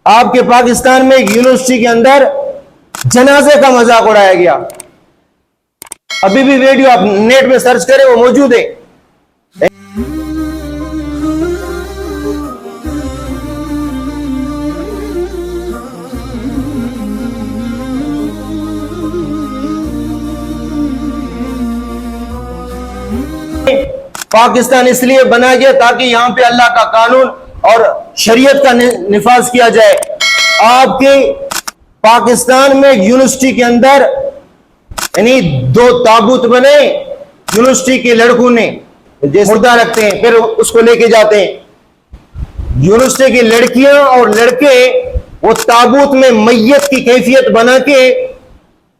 आपके पाकिस्तान में एक यूनिवर्सिटी के अंदर जनाजे का मजाक उड़ाया गया। अभी भी वीडियो आप नेट में सर्च करें, वो मौजूद है। पाकिस्तान इसलिए बना गया ताकि यहां पे अल्लाह का कानून और शरीयत का निफाज किया जाए। आपके पाकिस्तान में यूनिवर्सिटी के अंदर यानी 2 ताबूत बने यूनिवर्सिटी के लड़कों ने, जैसे मुर्दा रखते हैं फिर उसको लेके जाते हैं। यूनिवर्सिटी की लड़कियां और लड़के वो ताबूत में मैयत की कैफियत बना के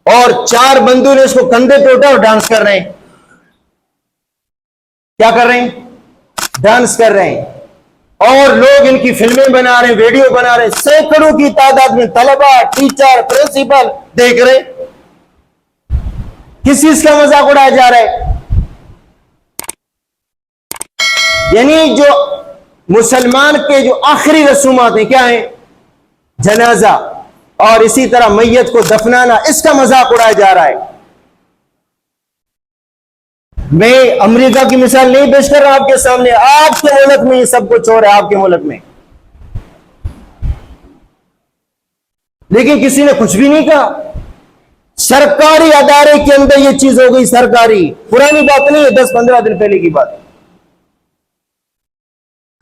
और 4 बंदों ने उसको कंधे पे उठा और डांस कर रहे हैं। क्या कर रहे हैं? डांस कर रहे हैं। और लोग इनकी फिल्में बना रहे हैं, वीडियो बना रहे हैं। सैकड़ों की तादाद में तलबा, टीचर, प्रिंसिपल देख रहे। किस चीज का मजाक उड़ाया जा रहा है? यानी जो मुसलमान के जो आखिरी रसूमात हैं क्या है? जनाजा और इसी तरह मैयत को दफनाना, इसका मजाक उड़ाया जा रहा है। मैं अमेरिका की मिसाल नहीं पेश कर रहा आपके सामने, आपके मुल्क में ये सब कुछ हो रहा है, आपके मुल्क में। लेकिन किसी ने कुछ भी नहीं कहा। सरकारी अदारे के अंदर ये चीज हो गई, सरकारी, पुरानी बात नहीं है, 10-15 दिन पहले की बात।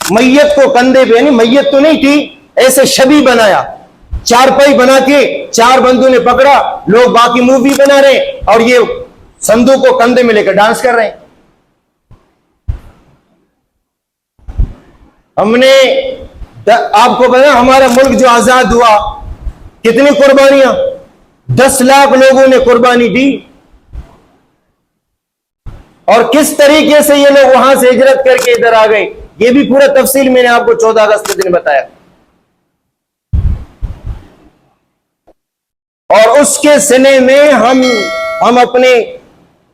मैयत को कंधे पे, यानी मैयत तो नहीं थी, ऐसे शबी बनाया, चारपाई बना के 4 बंदों ने पकड़ा, लोग बाकी मूवी बना रहे और ये संदूक को कंधे में लेकर डांस कर रहे हैं। हमने आपको पता, हमारा मुल्क जो आजाद हुआ, कितनी कुर्बानियां, 10 लाख लोगों ने कुर्बानी दी। और किस तरीके से ये लोग वहां से हिजरत करके इधर आ गए, ये भी पूरा तफसील मैंने आपको 14 अगस्त के दिन बताया। और उसके सिने में हम अपने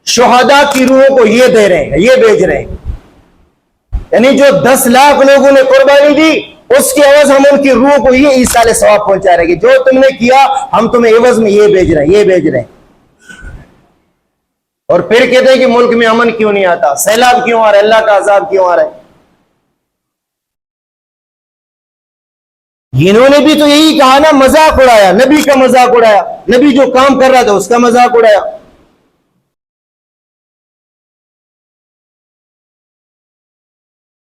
शुहदा की रूहों को ये दे रहे हैं, ये भेज रहे हैं। यानी जो 10 लाख लोगों ने कुर्बानी दी, उसके एवज हम उनकी रूह को ये ईसाले सवाब पहुंचा रहे हैं। जो तुमने किया हम तुम्हें एवज में ये भेज रहे हैं, ये भेज रहे हैं। और फिर कहते हैं कि मुल्क में अमन क्यों नहीं आता, सैलाब क्यों आ रहा है, अल्लाह का अजाब क्यों आ रहा है। इन्होंने भी तो यही कहा ना, मजाक उड़ाया, नबी का मजाक उड़ाया, नबी जो काम कर रहा था उसका मजाक उड़ाया।